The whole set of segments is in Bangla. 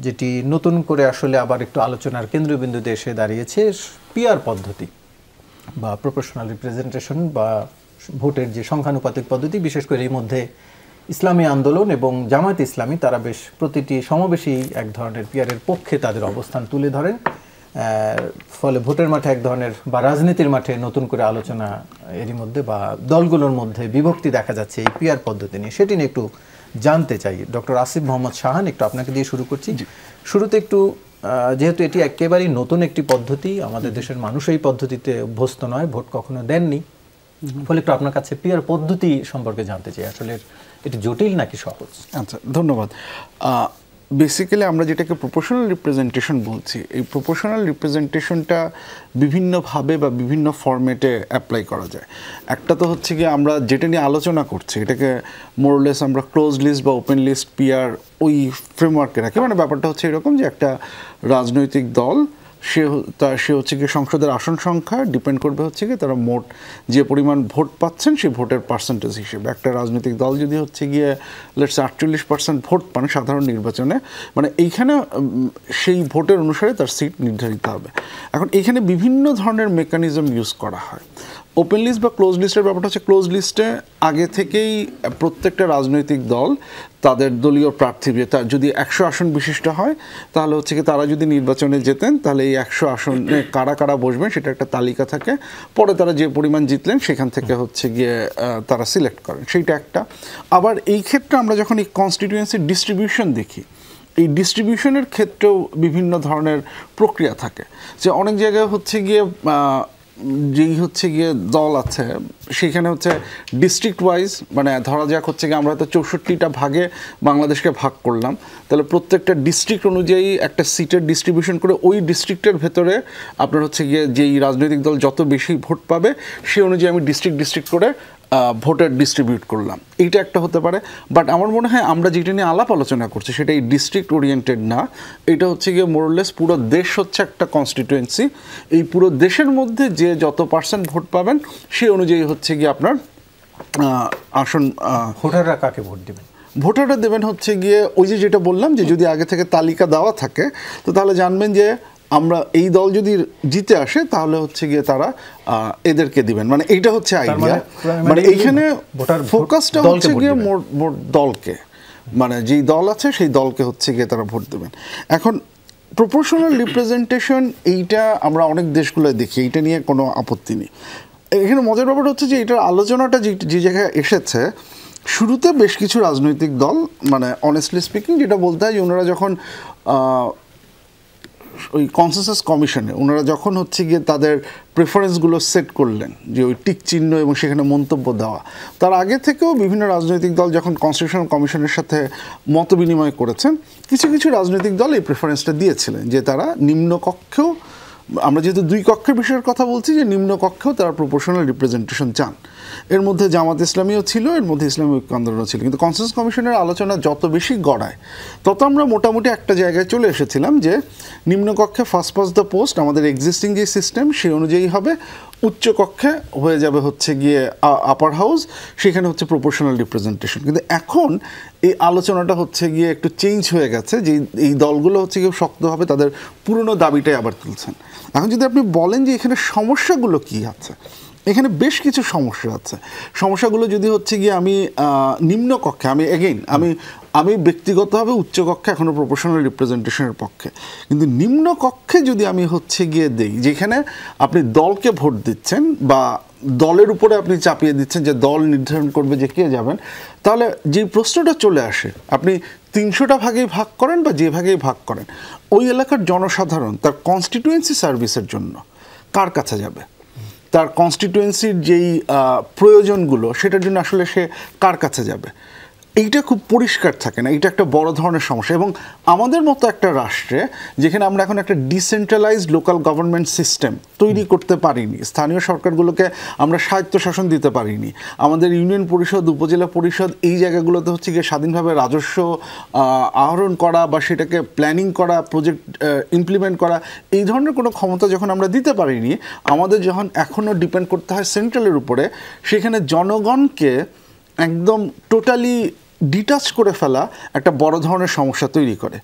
যেটি নতুন করে আসলে আবার একটু আলোচনার কেন্দ্রবিন্দুতে এসে দাঁড়িয়েছে, পিআর পদ্ধতি বা প্রপোর্শনাল রিপ্রেজেন্টেশন বা ভোটের যে সংখ্যানুপাতিক পদ্ধতি। বিশেষ করে এই মধ্যে ইসলামী আন্দোলন এবং জামায়াত ইসলামী তারা বেশ প্রতিটি সমাবেশেই এক ধরনের পিআরের পক্ষে তাদের অবস্থান তুলে ধরেন। ফলে ভোটের মাঠে এক ধরনের বা রাজনীতির মাঠে নতুন করে আলোচনা এরই মধ্যে বা দলগুলোর মধ্যে বিভক্তি দেখা যাচ্ছে এই পিআর পদ্ধতি নিয়ে। সেটি নিয়ে একটু জানতে চাই। ডক্টর আসিফ মোহাম্মদ শাহান, একটু আপনাকে দিয়ে শুরু করছি। শুরুতে একটু যেহেতু এটি একেবারেই নতুন একটি পদ্ধতি, আমাদের দেশের মানুষ এই পদ্ধতিতে অভ্যস্ত নয়, ভোট কখনো দেননি, ফলে একটু আপনার কাছে পিআর পদ্ধতি সম্পর্কে জানতে চাই, আসলে এটি জটিল নাকি সহজ? আচ্ছা, ধন্যবাদ। বেসিক্যালি আমরা যেটাকে প্রপোর্শনাল রিপ্রেজেন্টেশন বলছি, এই প্রপোর্শনাল রিপ্রেজেন্টেশনটা বিভিন্নভাবে বা বিভিন্ন ফরম্যাটে অ্যাপ্লাই করা যায়। একটা তো হচ্ছে কি আমরা যেটা নিয়ে আলোচনা করছি এটাকে মোরলেস আমরা ক্লোজ লিস্ট বা ওপেন লিস্ট পিআর ওই ফ্রেমওয়ার্কে রাখি। মানে ব্যাপারটা হচ্ছে এরকম যে একটা রাজনৈতিক দল সে হচ্ছে কি সংসদের আসন সংখ্যা ডিপেন্ড করবে হচ্ছে কি তারা মোট যে পরিমাণ ভোট পাচ্ছেন সেই ভোটের পার্সেন্টেজ হিসেবে। একটা রাজনৈতিক দল যদি হচ্ছে গিয়ে লেটস 48% ভোট পান সাধারণ নির্বাচনে, মানে এইখানে সেই ভোটের অনুসারে তার সিট নির্ধারিত হবে। এখন এইখানে বিভিন্ন ধরনের মেকানিজম ইউজ করা হয়। ওপেন লিস্ট বা ক্লোজ লিস্টের ব্যাপারটা হচ্ছে, ক্লোজ লিস্টে আগে থেকেই প্রত্যেকটা রাজনৈতিক দল তাদের দলীয় প্রার্থী যদি 100 আসন বিশিষ্ট হয় তাহলে হচ্ছে কি তারা যদি নির্বাচনে যেতেন তাহলে এই 100 আসনে কারা কারা বসবেন সেটা একটা তালিকা থাকে। পরে তারা যে পরিমাণ জিতলেন সেখান থেকে হচ্ছে গিয়ে তারা সিলেক্ট করেন, সেইটা একটা। আবার এই ক্ষেত্রে আমরা যখন এই কনস্টিটিউয়েন্সি ডিস্ট্রিবিউশন দেখি, এই ডিস্ট্রিবিউশনের ক্ষেত্রেও বিভিন্ন ধরনের প্রক্রিয়া থাকে। যে অনেক জায়গায় হচ্ছে গিয়ে যেই হচ্ছে গিয়ে দল আছে সেখানে হচ্ছে ডিস্ট্রিক্ট ওয়াইজ, মানে ধরা যাক হচ্ছে গিয়ে আমরা হয়তো 64টা ভাগে বাংলাদেশকে ভাগ করলাম, তাহলে প্রত্যেকটা ডিস্ট্রিক্ট অনুযায়ী একটা সিটের ডিস্ট্রিবিউশন করে ওই ডিস্ট্রিক্টের ভেতরে আপনার হচ্ছে গিয়ে যেই রাজনৈতিক দল যত বেশি ভোট পাবে সেই অনুযায়ী আমি ডিস্ট্রিক্ট করে ভোটার ডিস্ট্রিবিউট করলাম, এইটা একটা হতে পারে। বাট আমার মনে হয় আমরা যেটা নিয়ে আলাপ আলোচনা করছি সেটা এই ডিস্ট্রিক্ট ওরিয়েন্টেড না, এটা হচ্ছে গিয়ে মোরলেস পুরো দেশ হচ্ছে একটা কনস্টিটুয়েন্সি। এই পুরো দেশের মধ্যে যে যত পার্সেন্ট ভোট পাবেন সেই অনুযায়ী হচ্ছে গিয়ে আপনার আসন। ভোটাররা কাকে ভোট দেবেন? ভোটাররা দেবেন হচ্ছে গিয়ে ওই যে যেটা বললাম যে যদি আগে থেকে তালিকা দেওয়া থাকে তো তাহলে জানবেন যে আমরা এই দল যদি জিতে আসে তাহলে হচ্ছে গিয়ে তারা এদেরকে দিবেন, মানে এইটা হচ্ছে আইডিয়া। মানে এইখানে ফোকাসটা হচ্ছে গিয়ে মোট দলকে, মানে যেই দল আছে সেই দলকে হচ্ছে গিয়ে তারা ভোট দেবেন। এখন প্রপোর্শনাল রিপ্রেজেন্টেশন এইটা আমরা অনেক দেশগুলোয় দেখি, এইটা নিয়ে কোনো আপত্তি নেই। এখানে মজার ব্যাপার হচ্ছে যে এটার আলোচনাটা যে জায়গায় এসেছে, শুরুতে বেশ কিছু রাজনৈতিক দল, মানে অনেস্টলি স্পিকিং যেটা বলতে হয় যে ওনারা যখন ওই কনসেনসাস কমিশনে ওনারা যখন হচ্ছে গিয়ে তাদের প্রেফারেন্সগুলো সেট করলেন যে ওই টিক চিহ্ন এবং সেখানে মন্তব্য দেওয়া, তার আগে থেকেও বিভিন্ন রাজনৈতিক দল যখন কনস্টিটিউশনাল কমিশনের সাথে মত বিনিময় করেছেন, কিছু কিছু রাজনৈতিক দল এই প্রেফারেন্সটা দিয়েছিলেন যে তারা নিম্নকক্ষেও, আমরা যেহেতু দুই কক্ষের বিষয়ের কথা বলছি, যে নিম্নকক্ষেও তারা প্রপোর্শনাল রিপ্রেজেন্টেশন চান। এর মধ্যে জামাত ইসলামীও ছিল, এর মধ্যে ইসলামী ঐক্য আন্দোলনও ছিল। কিন্তু কনসেনসাস কমিশনের আলোচনা যত বেশি গড়ায় তত আমরা মোটামুটি একটা জায়গায় চলে এসেছিলাম যে নিম্নকক্ষে ফার্স্ট পাস দ্য পোস্ট আমাদের এক্সিস্টিং যে সিস্টেম সেই অনুযায়ী হবে, উচ্চ কক্ষে হয়ে যাবে হচ্ছে গিয়ে আপার হাউস, সেখানে হচ্ছে প্রপোর্শনাল রিপ্রেজেন্টেশন। কিন্তু এখন এই আলোচনাটা হচ্ছে গিয়ে একটু চেঞ্জ হয়ে গেছে, যে এই দলগুলো হচ্ছে গিয়ে শক্তভাবে তাদের পুরনো দাবিটাই আবার তুলছেন। এখন যদি আপনি বলেন যে এখানে সমস্যাগুলো কী আছে, এখানে বেশ কিছু সমস্যা আছে। সমস্যাগুলো যদি হচ্ছে গিয়ে আমি নিম্নকক্ষে, আমি ব্যক্তিগতভাবে উচ্চকক্ষে এখনও প্রপোর্শনাল রিপ্রেজেন্টেশনের পক্ষে, কিন্তু নিম্নকক্ষে যদি আমি হচ্ছে গিয়ে দেই যেখানে আপনি দলকে ভোট দিচ্ছেন বা দলের উপরে আপনি চাপিয়ে দিচ্ছেন যে দল নির্ধারণ করবে যে কে যাবেন, তাহলে যে প্রশ্নটা চলে আসে, আপনি 300টা ভাগেই ভাগ করেন বা যে ভাগেই ভাগ করেন, ওই এলাকার জনসাধারণ তার কনস্টিটিউয়েন্সি সার্ভিসের জন্য কার কাছে যাবে, তার কনস্টিটিউয়েন্সির যেই প্রয়োজনগুলো সেটার জন্য আসলে সে কার কাছে যাবে, এইটা খুব পরিষ্কার থাকে না। এটা একটা বড় ধরনের সমস্যা। এবং আমাদের মতো একটা রাষ্ট্রে যেখানে আমরা এখন একটা ডিসেন্ট্রালাইজড লোকাল গভর্নমেন্ট সিস্টেম তৈরি করতে পারিনি, স্থানীয় সরকারগুলোকে আমরা স্বায়ত্তশাসন দিতে পারিনি, আমাদের ইউনিয়ন পরিষদ, উপজেলা পরিষদ এই জায়গাগুলোতে হচ্ছে গিয়ে স্বাধীনভাবে রাজস্ব আহরণ করা বা সেটাকে প্ল্যানিং করা, প্রজেক্ট ইমপ্লিমেন্ট করা, এই ধরনের কোনো ক্ষমতা যখন আমরা দিতে পারিনি, আমাদের যখন এখনও ডিপেন্ড করতে হয় সেন্ট্রালের উপরে, সেখানে জনগণকে একদম টোটালি ডিটাচ করে ফেলা একটা বড় ধরনের সমস্যা তৈরি করে।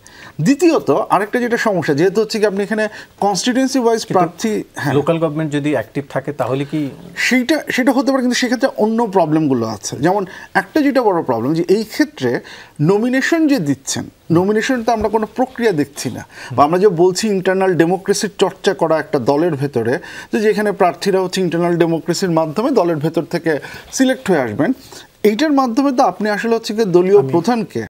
দ্বিতীয়ত আরেকটা যেটা সমস্যা, যেহেতু হচ্ছে কি আপনি এখানে কনস্টিটিউয়েন্সি ওয়াইজ প্রার্থী, লোকাল গভর্নমেন্ট যদি অ্যাক্টিভ থাকে তাহলে কি সেটা হতে পারে, কিন্তু সেক্ষেত্রে অন্য প্রবলেমগুলো আছে। যেমন একটা যেটা বড় প্রবলেম, যে এই ক্ষেত্রে নমিনেশন যে দিচ্ছেন, নমিনেশনটা আমরা কোনো প্রক্রিয়া দেখছি না, বা আমরা যে বলছি ইন্টারনাল ডেমোক্রেসির চর্চা করা একটা দলের ভেতরে, যেখানে প্রার্থীরা হচ্ছে ইন্টারনাল ডেমোক্রেসির মাধ্যমে দলের ভেতর থেকে সিলেক্ট হয়ে আসবেন, এইটার মাধ্যমে তো আপনি আসলে হচ্ছে দলীয় প্রধানকে